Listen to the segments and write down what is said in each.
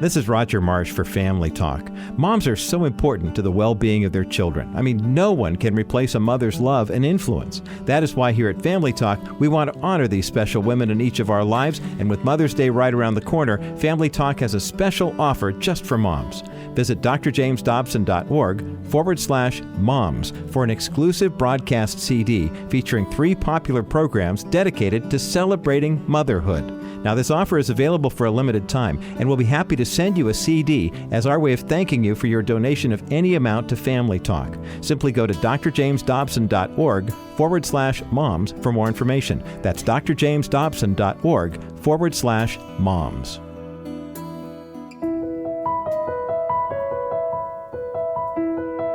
This is Roger Marsh for Family Talk. Moms are so important to the well-being of their children. I mean, no one can replace a mother's love and influence. That is why here at Family Talk, we want to honor these special women in each of our lives. And with Mother's Day right around the corner, Family Talk has a special offer just for moms. Visit drjamesdobson.org/moms for an exclusive broadcast CD featuring 3 popular programs dedicated to celebrating motherhood. Now, this offer is available for a limited time, and we'll be happy to send you a CD as our way of thanking you for your donation of any amount to Family Talk. Simply go to drjamesdobson.org/moms for more information. That's drjamesdobson.org/moms.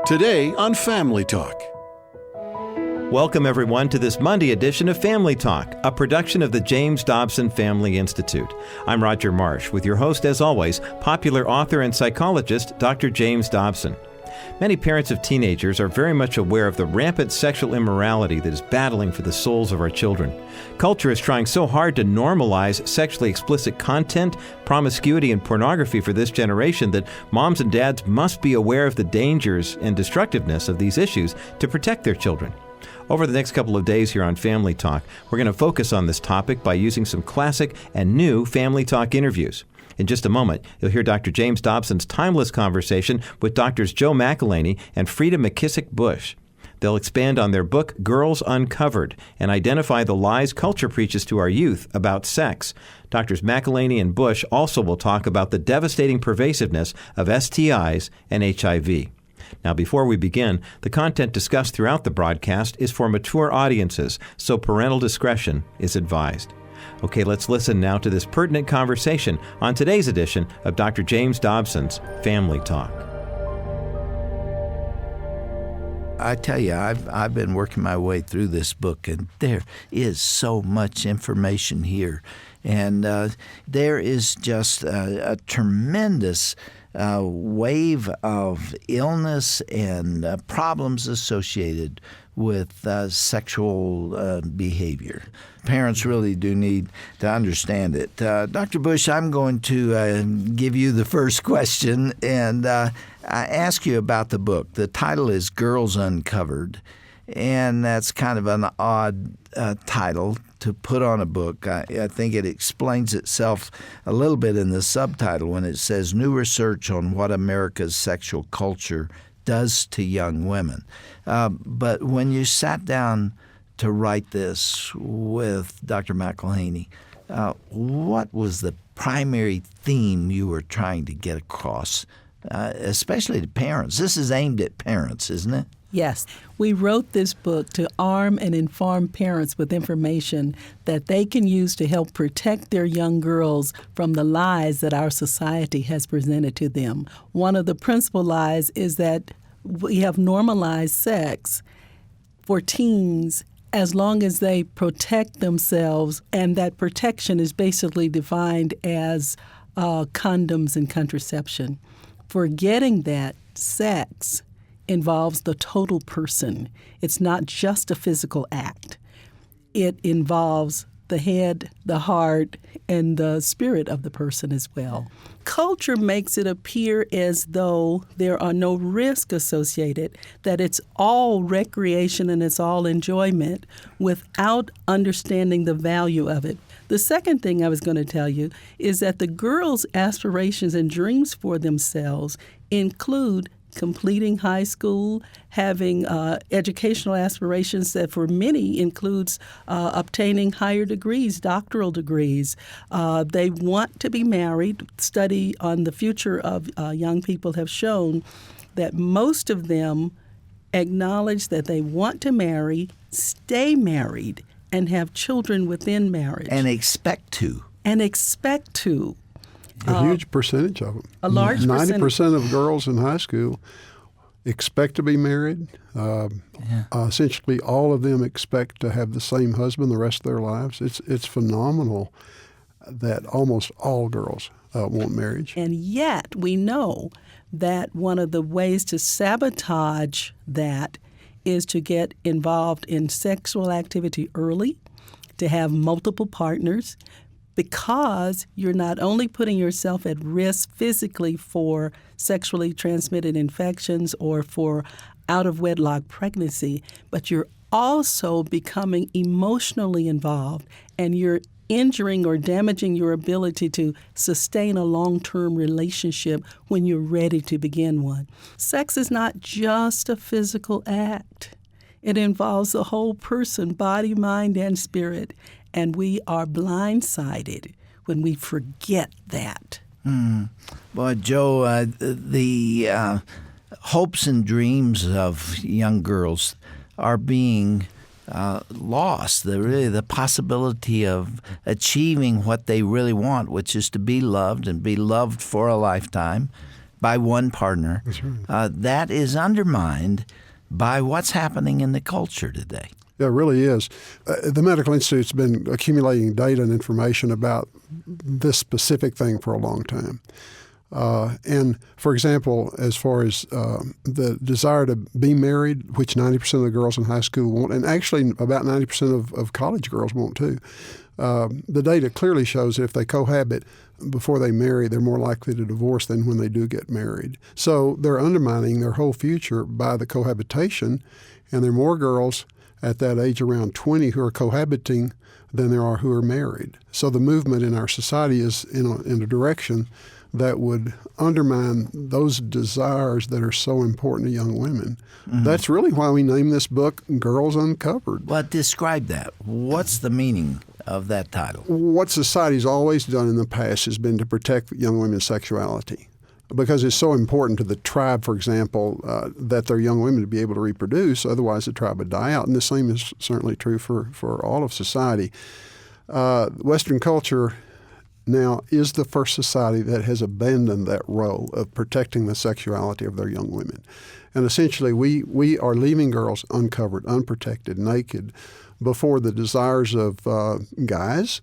Today on Family Talk. Welcome, everyone, to this Monday edition of Family Talk, a production of the James Dobson Family Institute. I'm Roger Marsh, with your host, as always, popular author and psychologist, Dr. James Dobson. Many parents of teenagers are very much aware of the rampant sexual immorality that is battling for the souls of our children. Culture is trying so hard to normalize sexually explicit content, promiscuity, and pornography for this generation that moms and dads must be aware of the dangers and destructiveness of these issues to protect their children. Over the next couple of days here on Family Talk, we're going to focus on this topic by using some classic and new Family Talk interviews. In just a moment, you'll hear Dr. James Dobson's timeless conversation with Drs. Joe McIlhaney and Freda McKissic Bush. They'll expand on their book, Girls Uncovered, and identify the lies culture preaches to our youth about sex. Drs. McIlhaney and Bush also will talk about the devastating pervasiveness of STIs and HIV. Now, before we begin, the content discussed throughout the broadcast is for mature audiences, so parental discretion is advised. Okay, let's listen now to this pertinent conversation on today's edition of Dr. James Dobson's Family Talk. I tell you, I've been working my way through this book, and there is so much information here. And there is just a tremendous wave of illness and problems associated with sexual behavior. Parents really do need to understand it. Dr. Bush, I'm going to give you the first question and I ask you about the book. The title is Girls Uncovered, and that's kind of an odd title to put on a book. I think it explains itself a little bit in the subtitle when it says, New Research on What America's Sexual Culture Does to Young Women. But when you sat down to write this with Dr. McIlhaney, what was the primary theme you were trying to get across, especially to parents? This is aimed at parents, isn't it? Yes. We wrote this book to arm and inform parents with information that they can use to help protect their young girls from the lies that our society has presented to them. One of the principal lies is that we have normalized sex for teens as long as they protect themselves, and that protection is basically defined as condoms and contraception. Forgetting that sex involves the total person. It's not just a physical act. It involves the head, the heart, and the spirit of the person as well. Culture makes it appear as though there are no risks associated, that it's all recreation and it's all enjoyment without understanding the value of it. The second thing I was going to tell you is that the girls' aspirations and dreams for themselves include completing high school, having educational aspirations that for many includes obtaining higher degrees, doctoral degrees. They want to be married. Study on the future of young people have shown that most of them acknowledge that they want to marry, stay married, and have children within marriage. And expect to. A huge percentage of them. A large percentage. 90% of girls in high school expect to be married. Essentially, all of them expect to have the same husband the rest of their lives. It's phenomenal that almost all girls want marriage. And yet, we know that one of the ways to sabotage that is to get involved in sexual activity early, to have multiple partners, because you're not only putting yourself at risk physically for sexually transmitted infections or for out-of-wedlock pregnancy, but you're also becoming emotionally involved, and you're injuring or damaging your ability to sustain a long-term relationship when you're ready to begin one. Sex is not just a physical act. It involves the whole person, body, mind, and spirit. And we are blindsided when we forget that. Boy, Joe, the hopes and dreams of young girls are being lost. The possibility of achieving what they really want, which is to be loved and be loved for a lifetime by one partner. That's right. That is undermined by what's happening in the culture today. Yeah, it really is. The Medical Institute's been accumulating data and information about this specific thing for a long time. And, for example, as far as the desire to be married, which 90% of the girls in high school want, and actually about 90% of college girls want too, the data clearly shows that if they cohabit before they marry, they're more likely to divorce than when they do get married. So they're undermining their whole future by the cohabitation, and there are more girls at that age around 20 who are cohabiting than there are who are married. So the movement in our society is in a direction that would undermine those desires that are so important to young women. Mm-hmm. That's really why we named this book Girls Uncovered. Well, describe that. What's the meaning of that title? What society's always done in the past has been to protect young women's sexuality, because it's so important to the tribe, for example, that their young women to be able to reproduce. Otherwise, the tribe would die out. And the same is certainly true for all of society. Western culture now is the first society that has abandoned that role of protecting the sexuality of their young women. And essentially, we are leaving girls uncovered, unprotected, naked, before the desires of guys,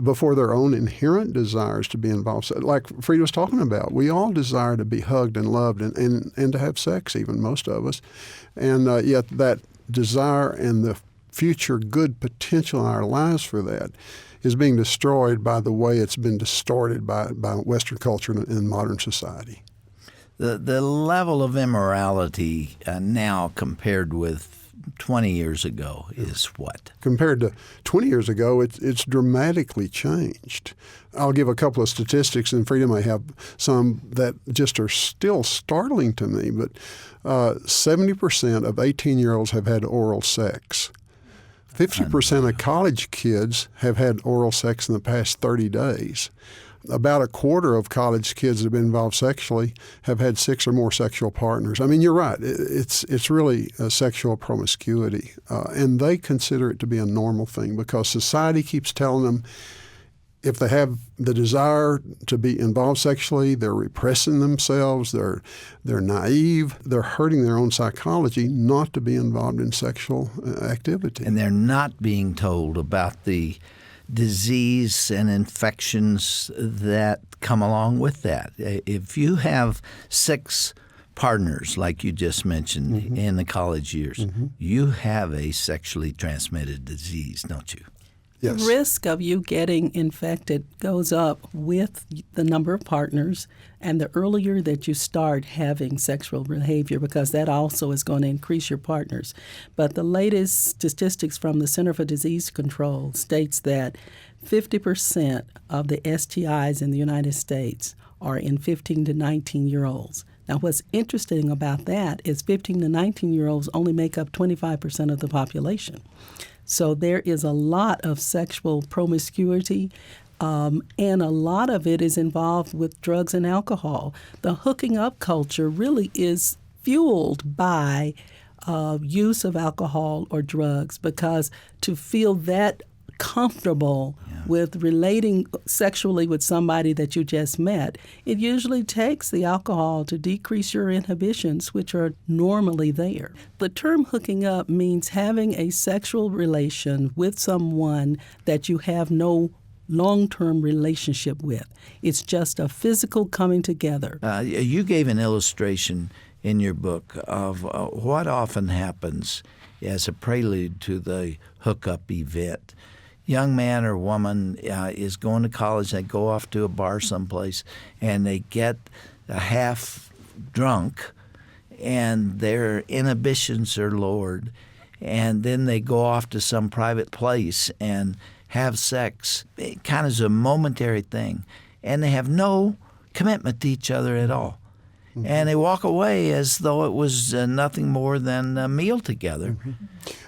before their own inherent desires to be involved. So, like Freda was talking about, we all desire to be hugged and loved and to have sex, even most of us. And yet that desire and the future good potential in our lives for that is being destroyed by the way it's been distorted by Western culture and modern society. The level of immorality now compared with 20 years ago is what? Compared to 20 years ago, it's dramatically changed. I'll give a couple of statistics, and Freda may have some that just are still startling to me, but 70% of 18-year-olds have had oral sex. 50% of college kids have had oral sex in the past 30 days. About a quarter of college kids that have been involved sexually have had 6 or more sexual partners. I mean, you're right. It's really a sexual promiscuity. And they consider it to be a normal thing because society keeps telling them if they have the desire to be involved sexually, they're repressing themselves, they're naive, they're hurting their own psychology not to be involved in sexual activity. And they're not being told about the disease and infections that come along with that. If you have 6 partners, like you just mentioned, mm-hmm. in the college years, mm-hmm. you have a sexually transmitted disease, don't you? Yes. The risk of you getting infected goes up with the number of partners and the earlier that you start having sexual behavior, because that also is going to increase your partners. But the latest statistics from the Center for Disease Control states that 50% of the STIs in the United States are in 15 to 19-year-olds. Now, what's interesting about that is 15 to 19-year-olds only make up 25% of the population. So there is a lot of sexual promiscuity, and a lot of it is involved with drugs and alcohol. The hooking up culture really is fueled by use of alcohol or drugs, because to feel that comfortable with relating sexually with somebody that you just met, it usually takes the alcohol to decrease your inhibitions, which are normally there. The term hooking up means having a sexual relation with someone that you have no long-term relationship with. It's just a physical coming together. You gave an illustration in your book of what often happens as a prelude to the hookup event. young man or woman is going to college, they go off to a bar someplace, and they get half drunk, and their inhibitions are lowered, and then they go off to some private place and have sex. It kind of is a momentary thing, and they have no commitment to each other at all. Mm-hmm. And they walk away as though it was nothing more than a meal together.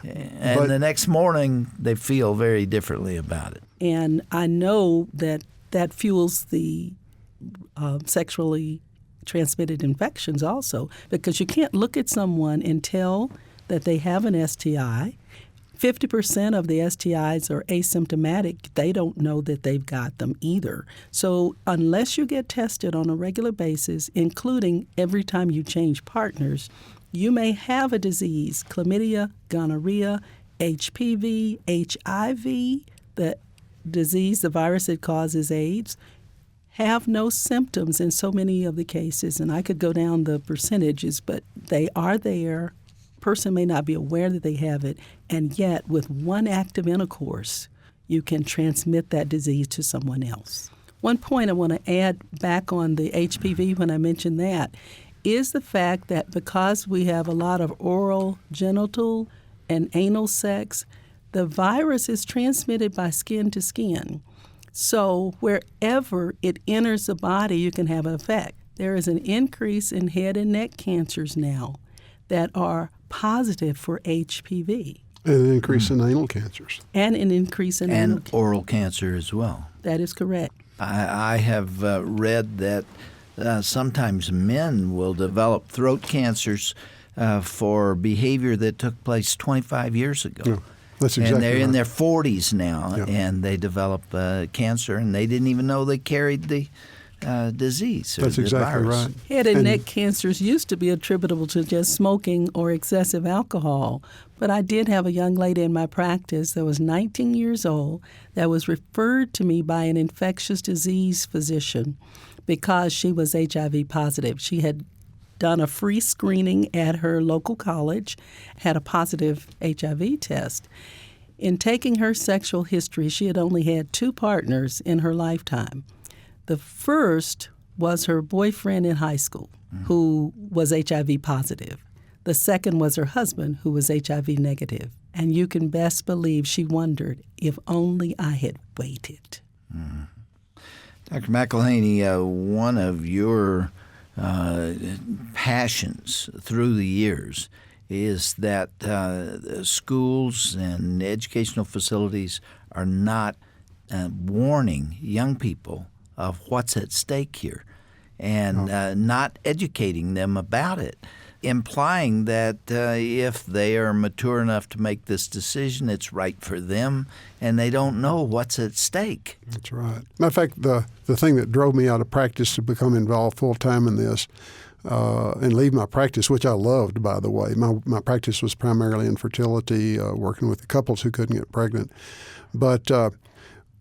Mm-hmm. And the next morning, they feel very differently about it. And I know that fuels the sexually transmitted infections also, because you can't look at someone and tell that they have an STI. 50% of the STIs are asymptomatic. They don't know that they've got them either. So unless you get tested on a regular basis, including every time you change partners, you may have a disease, chlamydia, gonorrhea, HPV, HIV, the disease, the virus that causes AIDS, have no symptoms in so many of the cases. And I could go down the percentages, but they are there. Person may not be aware that they have it, and yet with one act of intercourse, you can transmit that disease to someone else. One point I want to add back on the HPV when I mentioned that is the fact that because we have a lot of oral, genital, and anal sex, the virus is transmitted by skin to skin. So wherever it enters the body, you can have an effect. There is an increase in head and neck cancers now that are positive for HPV. And an increase in anal cancers. And an increase in anal cancer. And oral cancer as well. That is correct. I have read that sometimes men will develop throat cancers for behavior that took place 25 years ago. Yeah, that's exactly and they're right. in their 40s now, yeah. And they develop cancer, and they didn't even know they carried the disease. That's exactly virus. right. Head and neck cancers used to be attributable to just smoking or excessive alcohol. But I did have a young lady in my practice that was 19 years old that was referred to me by an infectious disease physician because she was HIV positive. She had done a free screening at her local college, had a positive HIV test. In taking her sexual history, she had only had 2 partners in her lifetime. The first was her boyfriend in high school, who was HIV positive. The second was her husband, who was HIV negative. And you can best believe she wondered, if only I had waited. Mm. Dr. McIlhaney, one of your passions through the years is that schools and educational facilities are not warning young people of what's at stake here and not educating them about it, implying that if they are mature enough to make this decision, it's right for them, and they don't know what's at stake. That's right. Matter of fact, the thing that drove me out of practice to become involved full-time in this and leave my practice, which I loved, by the way. My practice was primarily in fertility, working with couples who couldn't get pregnant. But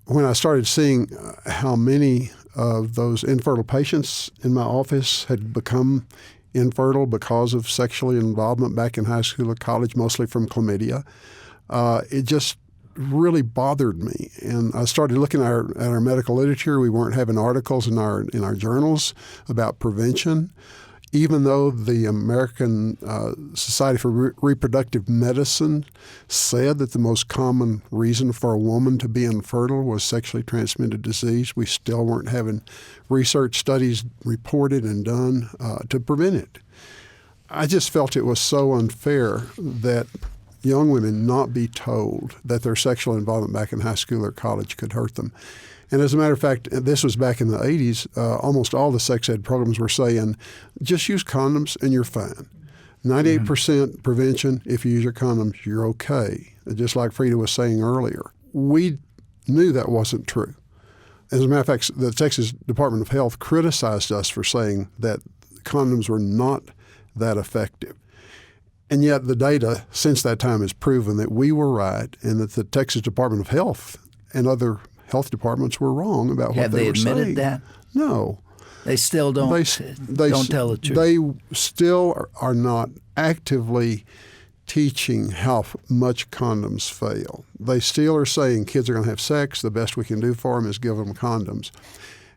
when I started seeing how many of those infertile patients in my office had become infertile because of sexual involvement back in high school or college, mostly from chlamydia, it just really bothered me. And I started looking at our medical literature. We weren't having articles in our journals about prevention. Even though the American Society for Reproductive Medicine said that the most common reason for a woman to be infertile was sexually transmitted disease, we still weren't having research studies reported and done to prevent it. I just felt it was so unfair that young women not be told that their sexual involvement back in high school or college could hurt them. And as a matter of fact, this was back in the 80s, almost all the sex ed programs were saying, just use condoms and you're fine. 98% prevention, if you use your condoms, you're okay, just like Freda was saying earlier. We knew that wasn't true. As a matter of fact, the Texas Department of Health criticized us for saying that condoms were not that effective. And yet the data since that time has proven that we were right and that the Texas Department of Health and other health departments were wrong about what they were saying. Have they admitted that? No. They still don't tell the truth. They still are not actively teaching how much condoms fail. They still are saying kids are going to have sex. The best we can do for them is give them condoms.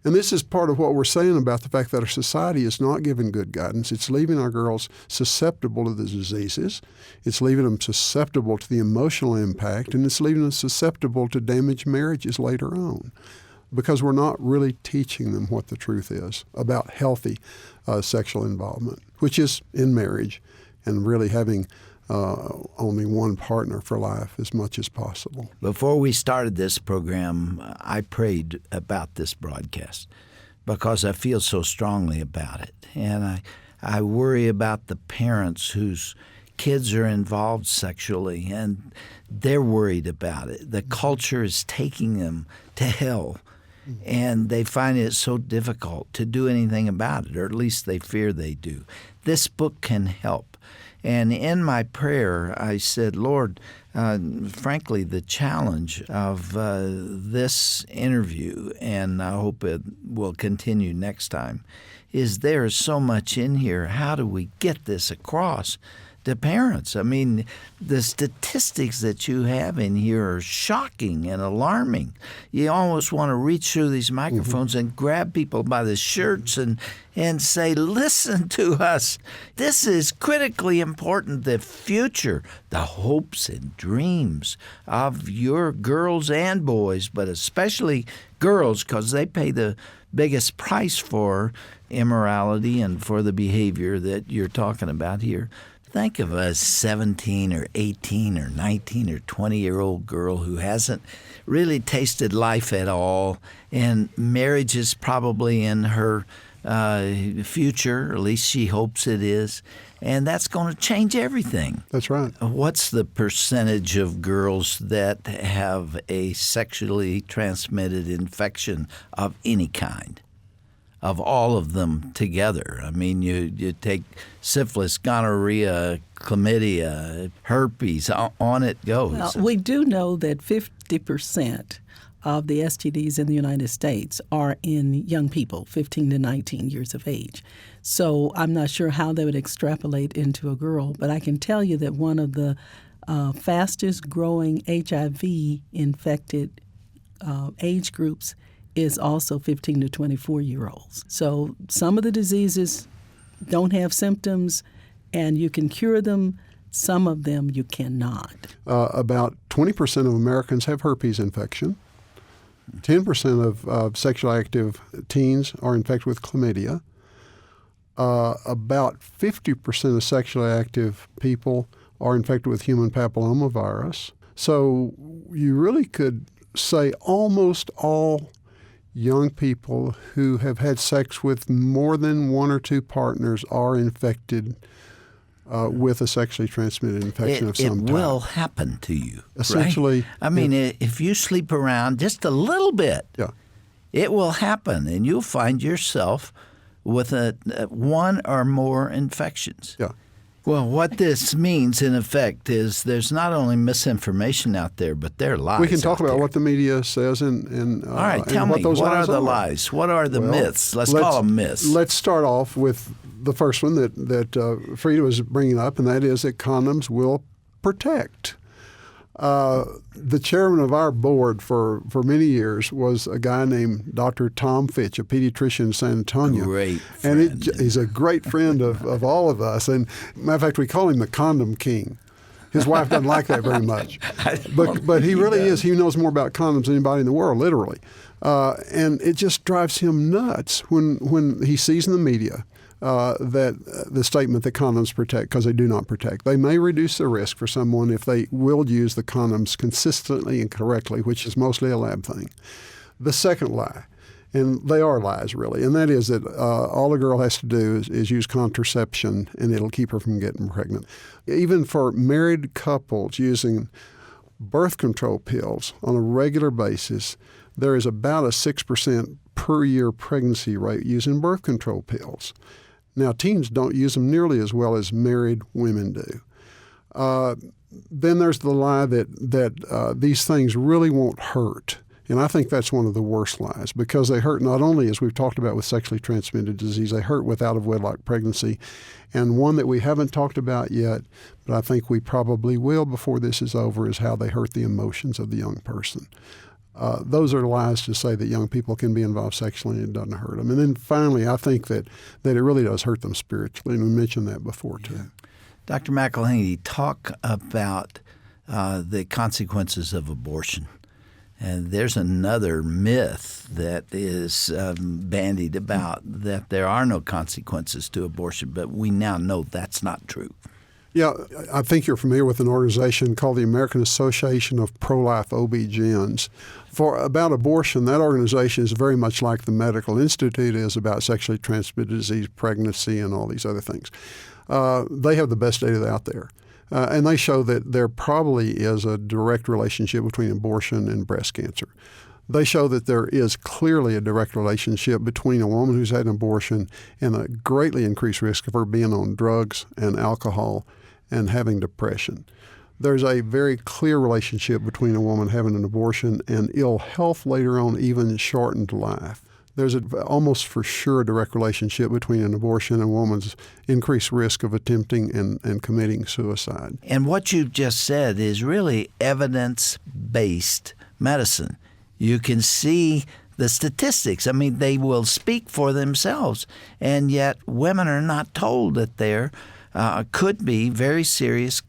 And this is part of what we're saying about the fact that our society is not giving good guidance. It's leaving our girls susceptible to the diseases. It's leaving them susceptible to the emotional impact, and it's leaving them susceptible to damaged marriages later on, because we're not really teaching them what the truth is about healthy sexual involvement, which is in marriage and really having only one partner for life as much as possible. Before we started this program, I prayed about this broadcast because I feel so strongly about it. And I worry about the parents whose kids are involved sexually, and they're worried about it. The culture is taking them to hell, and they find it so difficult to do anything about it, or at least they fear they do. This book can help. And in my prayer, I said, Lord, frankly, the challenge of this interview, and I hope it will continue next time, is there is so much in here. How do we get this across to parents? I mean, the statistics that you have in here are shocking and alarming. You almost want to reach through these microphones and grab people by the shirts and say, listen to us. This is critically important. The future, the hopes and dreams of your girls and boys, but especially girls, because they pay the biggest price for immorality and for the behavior that you're talking about here. Think of a 17 or 18 or 19 or 20-year-old girl who hasn't really tasted life at all, and marriage is probably in her future, or at least she hopes it is, and that's going to change everything. That's right. What's the percentage of girls that have a sexually transmitted infection of any kind? Of all of them together. I mean, you take syphilis, gonorrhea, chlamydia, herpes, on it goes. Well, we do know that 50% of the STDs in the United States are in young people, 15 to 19 years of age. So I'm not sure how they would extrapolate into a girl, but I can tell you that one of the fastest growing HIV-infected age groups is also 15 to 24-year-olds. So some of the diseases don't have symptoms, and you can cure them. Some of them you cannot. About 20% of Americans have herpes infection. 10% of sexually active teens are infected with chlamydia. About 50% of sexually active people are infected with human papillomavirus. So you really could say almost all young people who have had sex with more than one or two partners are infected with a sexually transmitted infection of some type. It will happen to you. Essentially. Right? I mean, if you sleep around just a little bit, it will happen, and you'll find yourself with one or more infections. Yeah. Well, what this means, in effect, is there's not only misinformation out there, but there are lies. We can talk about there. what the media says and all right, tell me, what are the lies? What are the myths? Let's call them myths. Let's start off with the first one that Freda was bringing up, and that is that condoms will protect. The chairman of our board for many years was a guy named Dr. Tom Fitch, a pediatrician in San Antonio. Great friend. And he's a great friend of all of us. And matter of fact, we call him the condom king. His wife doesn't like that very much. But he really is. He knows more about condoms than anybody in the world, literally. And it just drives him nuts when he sees in the media that the statement that condoms protect, because they do not protect. They may reduce the risk for someone if they will use the condoms consistently and correctly, which is mostly a lab thing. The second lie, and they are lies really, and that is that all a girl has to do is use contraception and it'll keep her from getting pregnant. Even for married couples using birth control pills on a regular basis, there is about a 6% per year pregnancy rate using birth control pills. Now, teens don't use them nearly as well as married women do. Then there's the lie that these things really won't hurt. And I think that's one of the worst lies, because they hurt not only, as we've talked about with sexually transmitted disease, they hurt with out-of-wedlock pregnancy. And one that we haven't talked about yet, but I think we probably will before this is over, is how they hurt the emotions of the young person. Those are lies to say that young people can be involved sexually and it doesn't hurt them. And then finally, I think that it really does hurt them spiritually, and we mentioned that before too. Yeah. Dr. McIlhaney, talk about the consequences of abortion. And there's another myth that is bandied about, that there are no consequences to abortion, but we now know that's not true. Yeah, I think you're familiar with an organization called the American Association of Pro-Life OB-GYNs. About abortion, that organization is very much like the Medical Institute is about sexually transmitted disease, pregnancy, and all these other things. They have the best data out there. And they show that there probably is a direct relationship between abortion and breast cancer. They show that there is clearly a direct relationship between a woman who's had an abortion and a greatly increased risk of her being on drugs and alcohol and having depression. There's a very clear relationship between a woman having an abortion and ill health later on, even shortened life. There's almost for sure a direct relationship between an abortion and a woman's increased risk of attempting and committing suicide. And what you've just said is really evidence-based medicine. You can see the statistics. I mean, they will speak for themselves, and yet women are not told that there could be very serious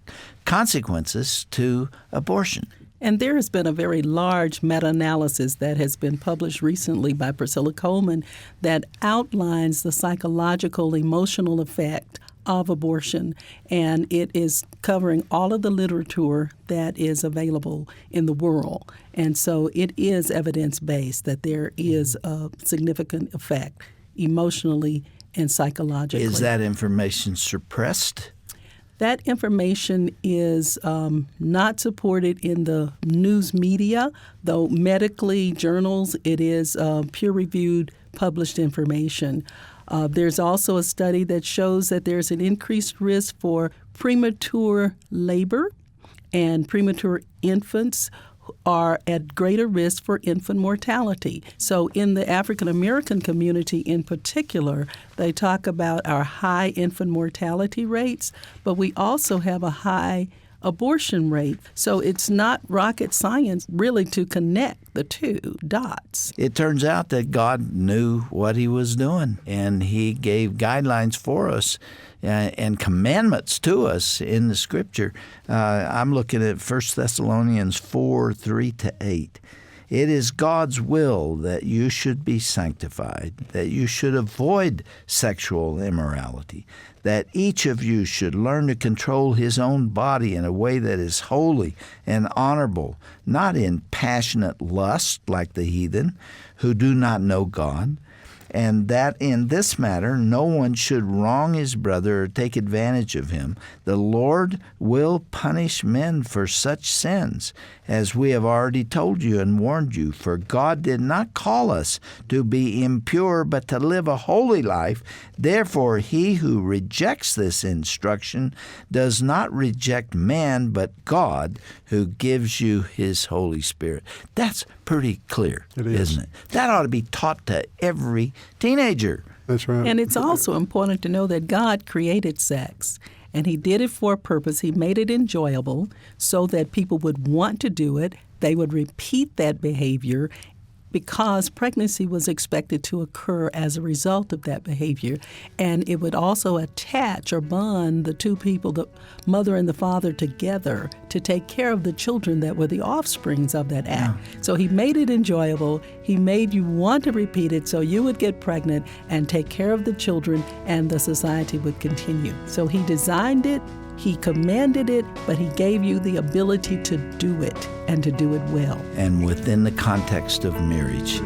consequences to abortion. And there has been a very large meta-analysis that has been published recently by Priscilla Coleman that outlines the psychological, emotional effect of abortion, and it is covering all of the literature that is available in the world. And so it is evidence-based that there is a significant effect emotionally and psychologically. Is that information suppressed? That information is not supported in the news media, though medically journals, it is peer-reviewed, published information. There's also a study that shows that there's an increased risk for premature labor, and premature infants are at greater risk for infant mortality. So in the African American community in particular, they talk about our high infant mortality rates, but we also have a high abortion rate. So it's not rocket science really to connect the two dots. It turns out that God knew what he was doing, and he gave guidelines for us and commandments to us in the Scripture. I'm looking at 1 Thessalonians 4, 3-8. It is God's will that you should be sanctified, that you should avoid sexual immorality, that each of you should learn to control his own body in a way that is holy and honorable, not in passionate lust like the heathen who do not know God, and that in this matter no one should wrong his brother or take advantage of him. The Lord will punish men for such sins, as we have already told you and warned you. For God did not call us to be impure, but to live a holy life. Therefore, he who rejects this instruction does not reject man, but God, who gives you his Holy Spirit. That's pretty clear, isn't it? That ought to be taught to every teenager. That's right. And it's also important to know that God created sex, and he did it for a purpose. He made it enjoyable so that people would want to do it. They would repeat that behavior because pregnancy was expected to occur as a result of that behavior. And it would also attach or bond the two people, the mother and the father, together to take care of the children that were the offsprings of that act. Yeah. So he made it enjoyable. He made you want to repeat it so you would get pregnant and take care of the children, and the society would continue. So he designed it, he commanded it, but he gave you the ability to do it and to do it well. And within the context of marriage.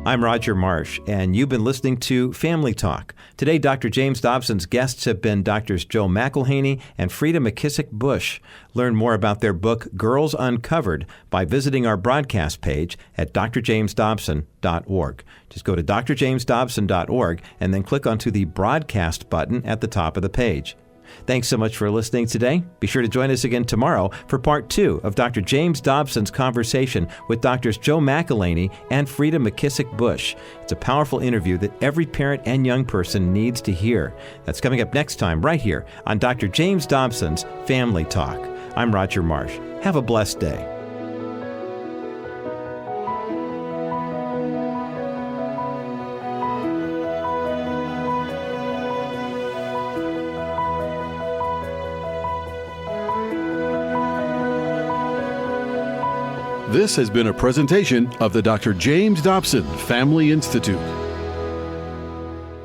I'm Roger Marsh, and you've been listening to Family Talk. Today, Dr. James Dobson's guests have been Drs. Joe McIlhaney and Freda McKissic Bush. Learn more about their book, Girls Uncovered, by visiting our broadcast page at drjamesdobson.org. Just go to drjamesdobson.org and then click onto the broadcast button at the top of the page. Thanks so much for listening today. Be sure to join us again tomorrow for part 2 of Dr. James Dobson's conversation with Drs. Joe McIlhaney and Freda McKissic Bush. It's a powerful interview that every parent and young person needs to hear. That's coming up next time right here on Dr. James Dobson's Family Talk. I'm Roger Marsh. Have a blessed day. This has been a presentation of the Dr. James Dobson Family Institute.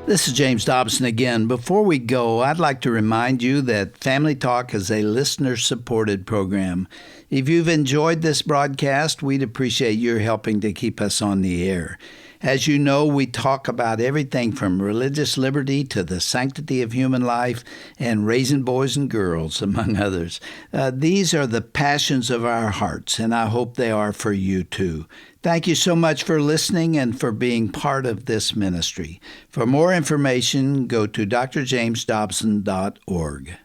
This is James Dobson again. Before we go, I'd like to remind you that Family Talk is a listener-supported program. If you've enjoyed this broadcast, we'd appreciate your helping to keep us on the air. As you know, we talk about everything from religious liberty to the sanctity of human life and raising boys and girls, among others. These are the passions of our hearts, and I hope they are for you too. Thank you so much for listening and for being part of this ministry. For more information, go to drjamesdobson.org.